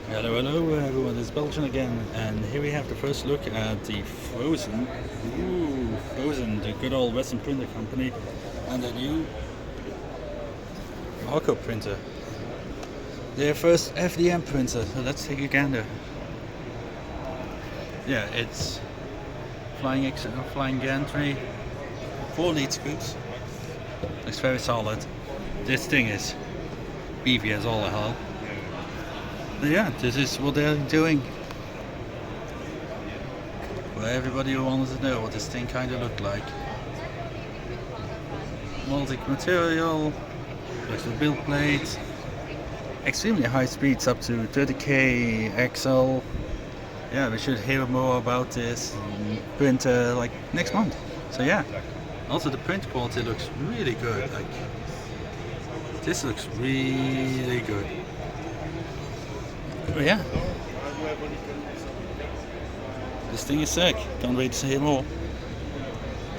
Hello everyone, it's Belgian again, and here we have the first look at the Phrozen. Ooh, Phrozen, the good old Resin printer company, and the new arco printer. Their first FDM printer, so let's take a gander. Yeah, it's flying gantry, 4 lead screws. Looks very solid. This thing is beefy as all hell. But yeah, this is what they're doing. For everybody who wanted to know what this thing kind of looked like. Multi-material, flexible build plates, extremely high speeds up to 30k XL. Yeah, we should hear more about this printer like next month. So yeah, also the print quality looks really good. Like this looks really good. But yeah, this thing is sick. Can't wait to hear more.